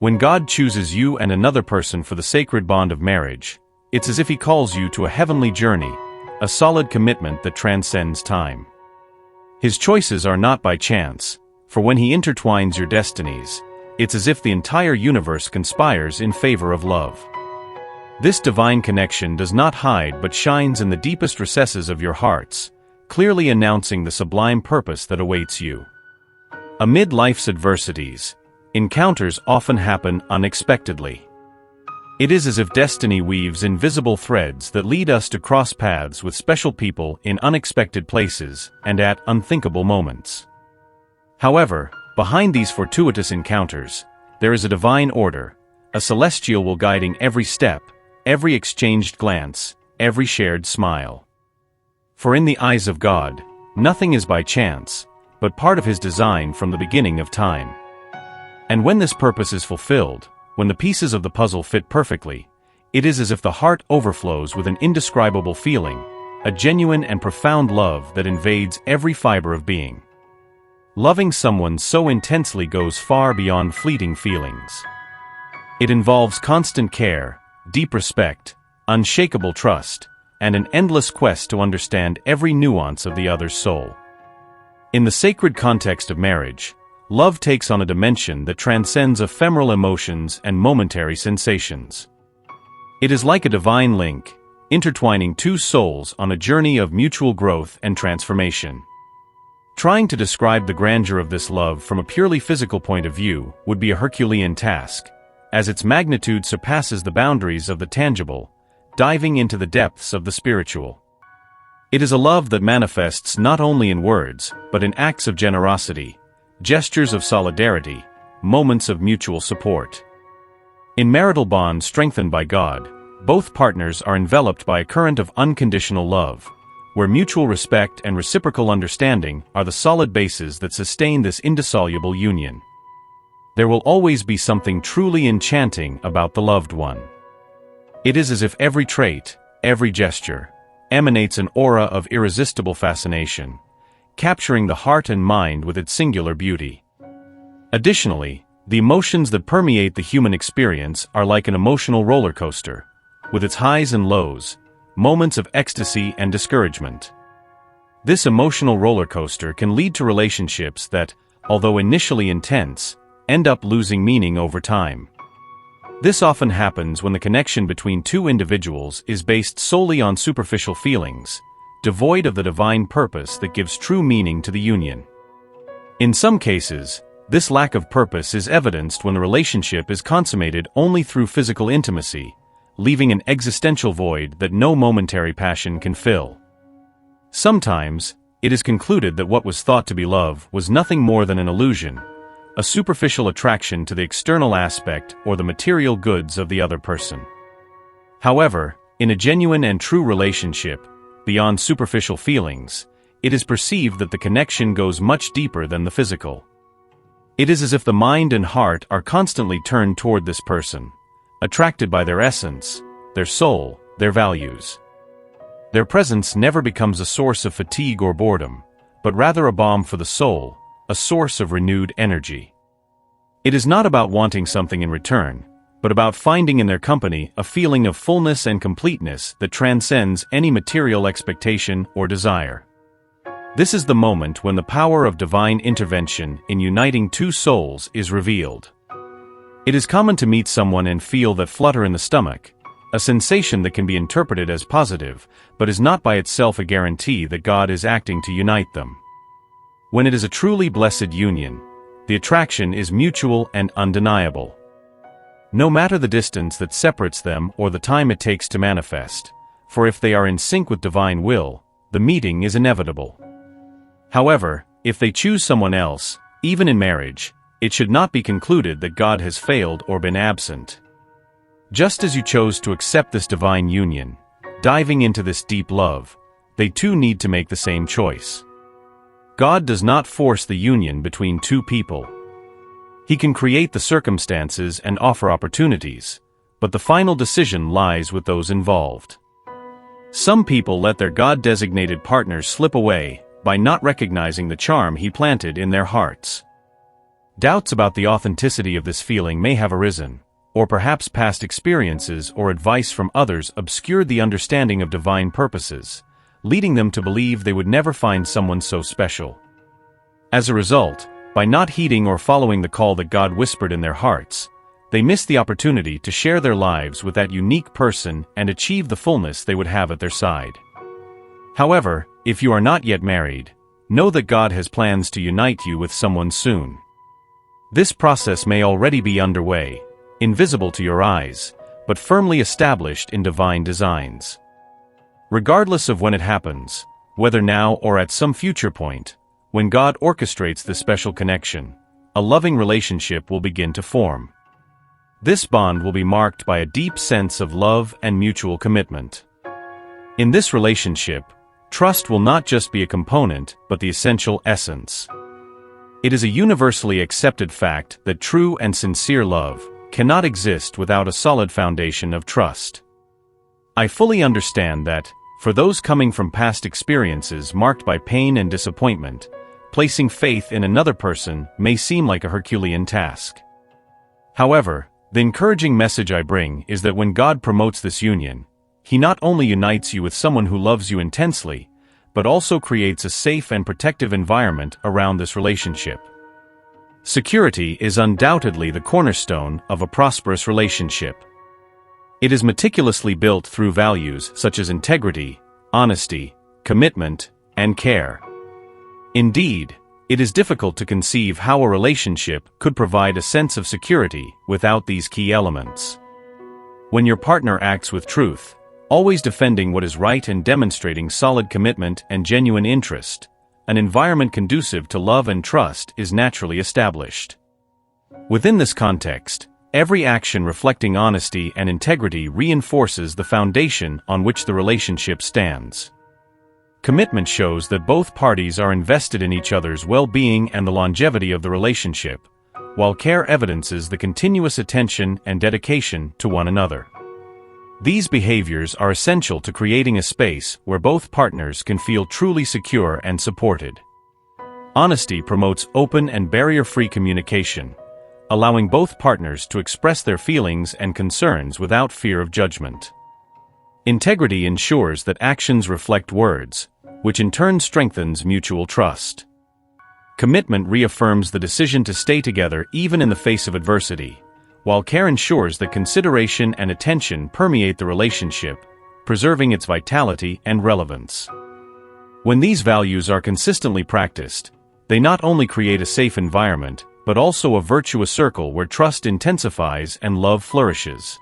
When God chooses you and another person for the sacred bond of marriage, it's as if He calls you to a heavenly journey, a solid commitment that transcends time. His choices are not by chance, for when He intertwines your destinies, it's as if the entire universe conspires in favor of love. This divine connection does not hide but shines in the deepest recesses of your hearts, clearly announcing the sublime purpose that awaits you. Amid life's adversities, encounters often happen unexpectedly. It is as if destiny weaves invisible threads that lead us to cross paths with special people in unexpected places and at unthinkable moments. However, behind these fortuitous encounters, there is a divine order, a celestial will guiding every step, every exchanged glance, every shared smile. For in the eyes of God, nothing is by chance, but part of His design from the beginning of time. And when this purpose is fulfilled, when the pieces of the puzzle fit perfectly, it is as if the heart overflows with an indescribable feeling, a genuine and profound love that invades every fiber of being. Loving someone so intensely goes far beyond fleeting feelings. It involves constant care, deep respect, unshakable trust, and an endless quest to understand every nuance of the other's soul. In the sacred context of marriage, love takes on a dimension that transcends ephemeral emotions and momentary sensations. It is like a divine link, intertwining two souls on a journey of mutual growth and transformation. Trying to describe the grandeur of this love from a purely physical point of view would be a Herculean task, as its magnitude surpasses the boundaries of the tangible, diving into the depths of the spiritual. It is a love that manifests not only in words, but in acts of generosity, gestures of solidarity, moments of mutual support. In marital bonds strengthened by God, both partners are enveloped by a current of unconditional love, where mutual respect and reciprocal understanding are the solid bases that sustain this indissoluble union. There will always be something truly enchanting about the loved one. It is as if every trait, every gesture, emanates an aura of irresistible fascination, capturing the heart and mind with its singular beauty. Additionally, the emotions that permeate the human experience are like an emotional roller coaster, with its highs and lows, moments of ecstasy and discouragement. This emotional roller coaster can lead to relationships that, although initially intense, end up losing meaning over time. This often happens when the connection between two individuals is based solely on superficial feelings, devoid of the divine purpose that gives true meaning to the union. In some cases, this lack of purpose is evidenced when the relationship is consummated only through physical intimacy, leaving an existential void that no momentary passion can fill. Sometimes, it is concluded that what was thought to be love was nothing more than an illusion, a superficial attraction to the external aspect or the material goods of the other person. However, in a genuine and true relationship, beyond superficial feelings, it is perceived that the connection goes much deeper than the physical. It is as if the mind and heart are constantly turned toward this person, attracted by their essence, their soul, their values. Their presence never becomes a source of fatigue or boredom, but rather a balm for the soul, a source of renewed energy. It is not about wanting something in return, but about finding in their company a feeling of fullness and completeness that transcends any material expectation or desire. This is the moment when the power of divine intervention in uniting two souls is revealed. It is common to meet someone and feel that flutter in the stomach, a sensation that can be interpreted as positive, but is not by itself a guarantee that God is acting to unite them. When it is a truly blessed union, the attraction is mutual and undeniable. No matter the distance that separates them or the time it takes to manifest, for if they are in sync with divine will, the meeting is inevitable. However, if they choose someone else, even in marriage, it should not be concluded that God has failed or been absent. Just as you chose to accept this divine union, diving into this deep love, they too need to make the same choice. God does not force the union between two people. He can create the circumstances and offer opportunities, but the final decision lies with those involved. Some people let their God-designated partners slip away by not recognizing the charm He planted in their hearts. Doubts about the authenticity of this feeling may have arisen, or perhaps past experiences or advice from others obscured the understanding of divine purposes, leading them to believe they would never find someone so special. As a result, by not heeding or following the call that God whispered in their hearts, they miss the opportunity to share their lives with that unique person and achieve the fullness they would have at their side. However, if you are not yet married, know that God has plans to unite you with someone soon. This process may already be underway, invisible to your eyes, but firmly established in divine designs. Regardless of when it happens, whether now or at some future point, when God orchestrates this special connection, a loving relationship will begin to form. This bond will be marked by a deep sense of love and mutual commitment. In this relationship, trust will not just be a component, but the essential essence. It is a universally accepted fact that true and sincere love cannot exist without a solid foundation of trust. I fully understand that, for those coming from past experiences marked by pain and disappointment, placing faith in another person may seem like a Herculean task. However, the encouraging message I bring is that when God promotes this union, He not only unites you with someone who loves you intensely, but also creates a safe and protective environment around this relationship. Security is undoubtedly the cornerstone of a prosperous relationship. It is meticulously built through values such as integrity, honesty, commitment, and care. Indeed, it is difficult to conceive how a relationship could provide a sense of security without these key elements. When your partner acts with truth, always defending what is right and demonstrating solid commitment and genuine interest, an environment conducive to love and trust is naturally established. Within this context, every action reflecting honesty and integrity reinforces the foundation on which the relationship stands. Commitment shows that both parties are invested in each other's well-being and the longevity of the relationship, while care evidences the continuous attention and dedication to one another. These behaviors are essential to creating a space where both partners can feel truly secure and supported. Honesty promotes open and barrier-free communication, allowing both partners to express their feelings and concerns without fear of judgment. Integrity ensures that actions reflect words, which in turn strengthens mutual trust. Commitment reaffirms the decision to stay together even in the face of adversity, while care ensures that consideration and attention permeate the relationship, preserving its vitality and relevance. When these values are consistently practiced, they not only create a safe environment, but also a virtuous circle where trust intensifies and love flourishes.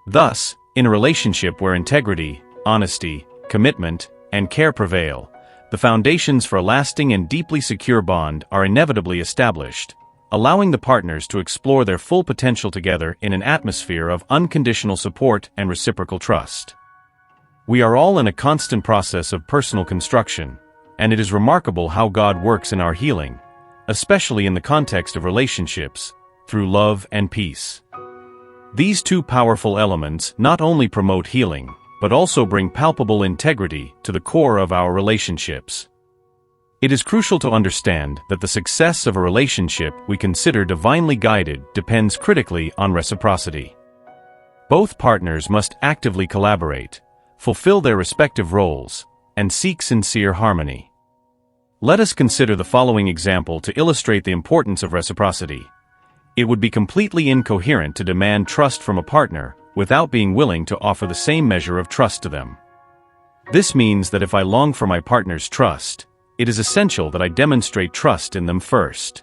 Thus, in a relationship where integrity, honesty, commitment, and care prevail, the foundations for a lasting and deeply secure bond are inevitably established, allowing the partners to explore their full potential together in an atmosphere of unconditional support and reciprocal trust. We are all in a constant process of personal construction, and it is remarkable how God works in our healing, especially in the context of relationships, through love and peace. These two powerful elements not only promote healing, but also bring palpable integrity to the core of our relationships. It is crucial to understand that the success of a relationship we consider divinely guided depends critically on reciprocity. Both partners must actively collaborate, fulfill their respective roles, and seek sincere harmony. Let us consider the following example to illustrate the importance of reciprocity. It would be completely incoherent to demand trust from a partner without being willing to offer the same measure of trust to them. This means that if I long for my partner's trust, it is essential that I demonstrate trust in them first.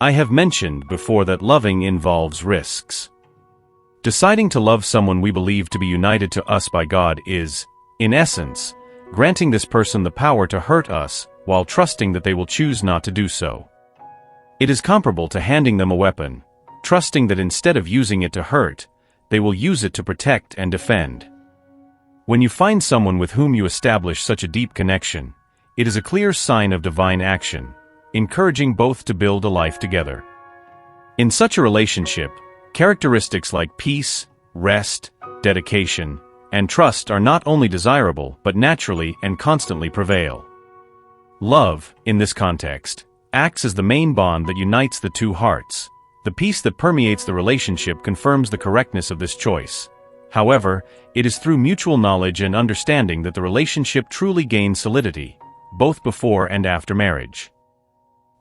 I have mentioned before that loving involves risks. Deciding to love someone we believe to be united to us by God is, in essence, granting this person the power to hurt us while trusting that they will choose not to do so. It is comparable to handing them a weapon, trusting that instead of using it to hurt, they will use it to protect and defend. When you find someone with whom you establish such a deep connection, it is a clear sign of divine action, encouraging both to build a life together. In such a relationship, characteristics like peace, rest, dedication, and trust are not only desirable but naturally and constantly prevail. Love, in this context, acts as the main bond that unites the two hearts. The peace that permeates the relationship confirms the correctness of this choice. However, it is through mutual knowledge and understanding that the relationship truly gains solidity, both before and after marriage.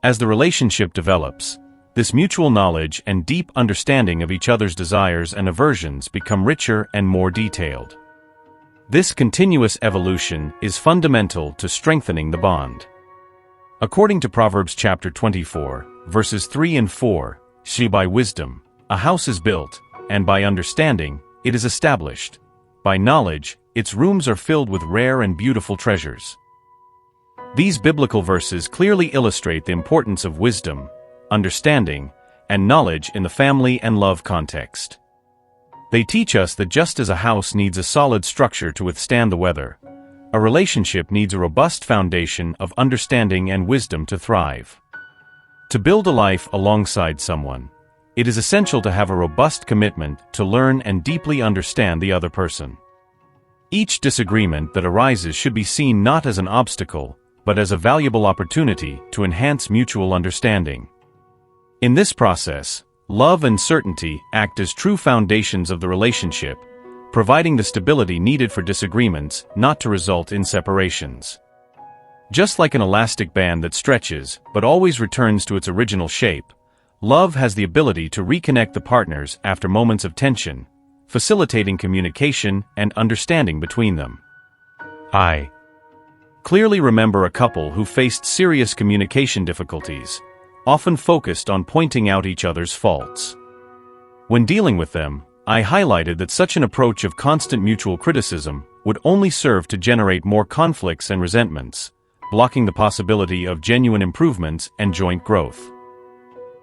As the relationship develops, this mutual knowledge and deep understanding of each other's desires and aversions become richer and more detailed. This continuous evolution is fundamental to strengthening the bond. According to Proverbs chapter 24, verses 3 and 4, "See, by wisdom, a house is built, and by understanding, it is established. By knowledge, its rooms are filled with rare and beautiful treasures." These biblical verses clearly illustrate the importance of wisdom, understanding, and knowledge in the family and love context. They teach us that just as a house needs a solid structure to withstand the weather, a relationship needs a robust foundation of understanding and wisdom to thrive. To build a life alongside someone, it is essential to have a robust commitment to learn and deeply understand the other person. Each disagreement that arises should be seen not as an obstacle, but as a valuable opportunity to enhance mutual understanding. In this process, love and certainty act as true foundations of the relationship, providing the stability needed for disagreements not to result in separations. Just like an elastic band that stretches but always returns to its original shape, love has the ability to reconnect the partners after moments of tension, facilitating communication and understanding between them. I clearly remember a couple who faced serious communication difficulties, often focused on pointing out each other's faults. When dealing with them, I highlighted that such an approach of constant mutual criticism would only serve to generate more conflicts and resentments, blocking the possibility of genuine improvements and joint growth.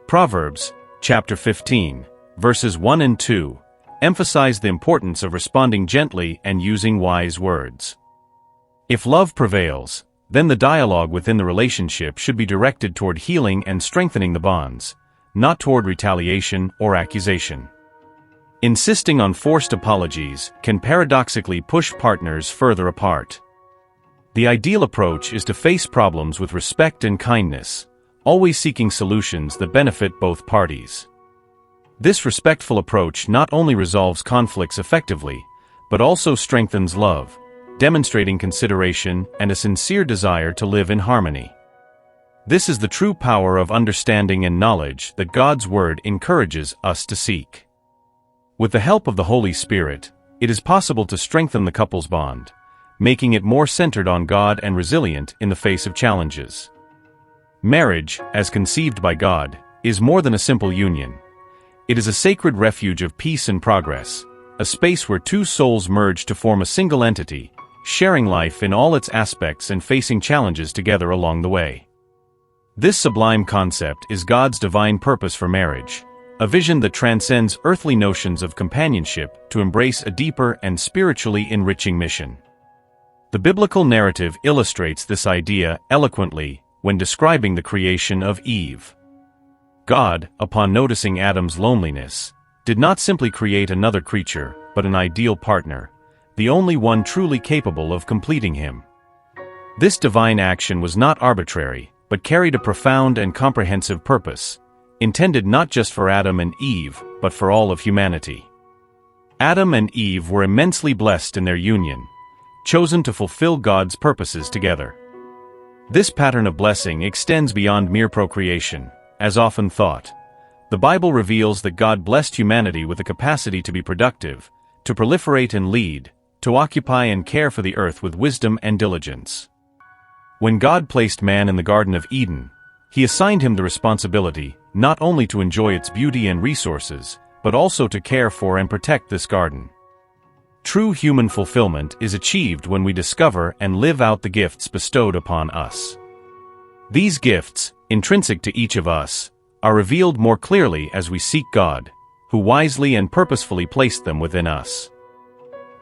Proverbs, chapter 15, verses 1 and 2, emphasize the importance of responding gently and using wise words. If love prevails, then the dialogue within the relationship should be directed toward healing and strengthening the bonds, not toward retaliation or accusation. Insisting on forced apologies can paradoxically push partners further apart. The ideal approach is to face problems with respect and kindness, always seeking solutions that benefit both parties. This respectful approach not only resolves conflicts effectively, but also strengthens love, demonstrating consideration and a sincere desire to live in harmony. This is the true power of understanding and knowledge that God's Word encourages us to seek. With the help of the Holy Spirit, it is possible to strengthen the couple's bond, making it more centered on God and resilient in the face of challenges. Marriage, as conceived by God, is more than a simple union. It is a sacred refuge of peace and progress, a space where two souls merge to form a single entity, sharing life in all its aspects and facing challenges together along the way. This sublime concept is God's divine purpose for marriage, a vision that transcends earthly notions of companionship to embrace a deeper and spiritually enriching mission. The biblical narrative illustrates this idea eloquently when describing the creation of Eve. God, upon noticing Adam's loneliness, did not simply create another creature, but an ideal partner, the only one truly capable of completing him. This divine action was not arbitrary, but carried a profound and comprehensive purpose, intended not just for Adam and Eve, but for all of humanity. Adam and Eve were immensely blessed in their union, chosen to fulfill God's purposes together. This pattern of blessing extends beyond mere procreation, as often thought. The Bible reveals that God blessed humanity with the capacity to be productive, to proliferate and lead, to occupy and care for the earth with wisdom and diligence. When God placed man in the Garden of Eden, He assigned him the responsibility not only to enjoy its beauty and resources, but also to care for and protect this garden. True human fulfillment is achieved when we discover and live out the gifts bestowed upon us. These gifts, intrinsic to each of us, are revealed more clearly as we seek God, who wisely and purposefully placed them within us.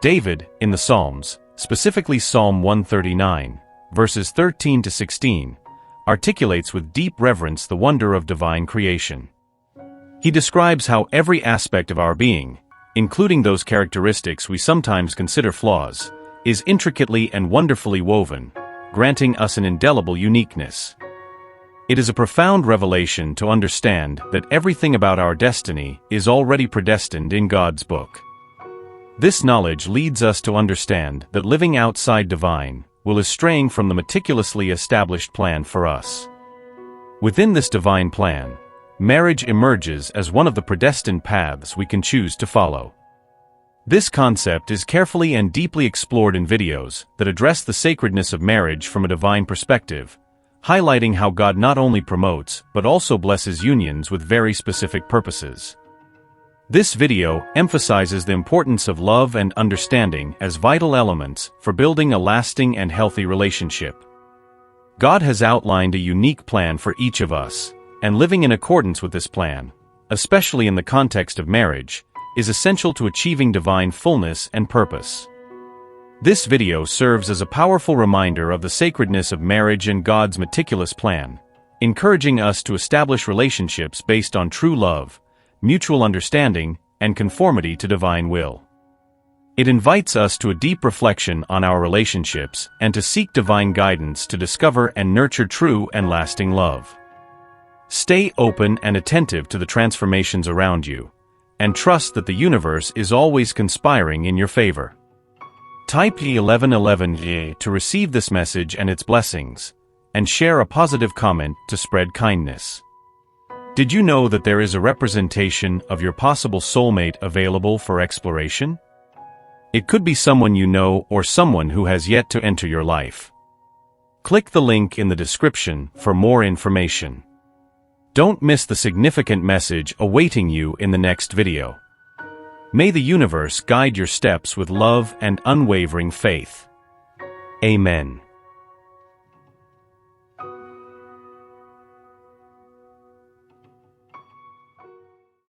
David, in the Psalms, specifically Psalm 139, verses 13 to 16, articulates with deep reverence the wonder of divine creation. He describes how every aspect of our being, including those characteristics we sometimes consider flaws, is intricately and wonderfully woven, granting us an indelible uniqueness. It is a profound revelation to understand that everything about our destiny is already predestined in God's book. This knowledge leads us to understand that living outside divine will is straying from the meticulously established plan for us. Within this divine plan, marriage emerges as one of the predestined paths we can choose to follow. This concept is carefully and deeply explored in videos that address the sacredness of marriage from a divine perspective, highlighting how God not only promotes but also blesses unions with very specific purposes. This video emphasizes the importance of love and understanding as vital elements for building a lasting and healthy relationship. God has outlined a unique plan for each of us, and living in accordance with this plan, especially in the context of marriage, is essential to achieving divine fullness and purpose. This video serves as a powerful reminder of the sacredness of marriage and God's meticulous plan, encouraging us to establish relationships based on true love, mutual understanding, and conformity to divine will. It invites us to a deep reflection on our relationships and to seek divine guidance to discover and nurture true and lasting love. Stay open and attentive to the transformations around you, and trust that the universe is always conspiring in your favor. Type E1111 to receive this message and its blessings, and share a positive comment to spread kindness. Did you know that there is a representation of your possible soulmate available for exploration? It could be someone you know or someone who has yet to enter your life. Click the link in the description for more information. Don't miss the significant message awaiting you in the next video. May the universe guide your steps with love and unwavering faith. Amen.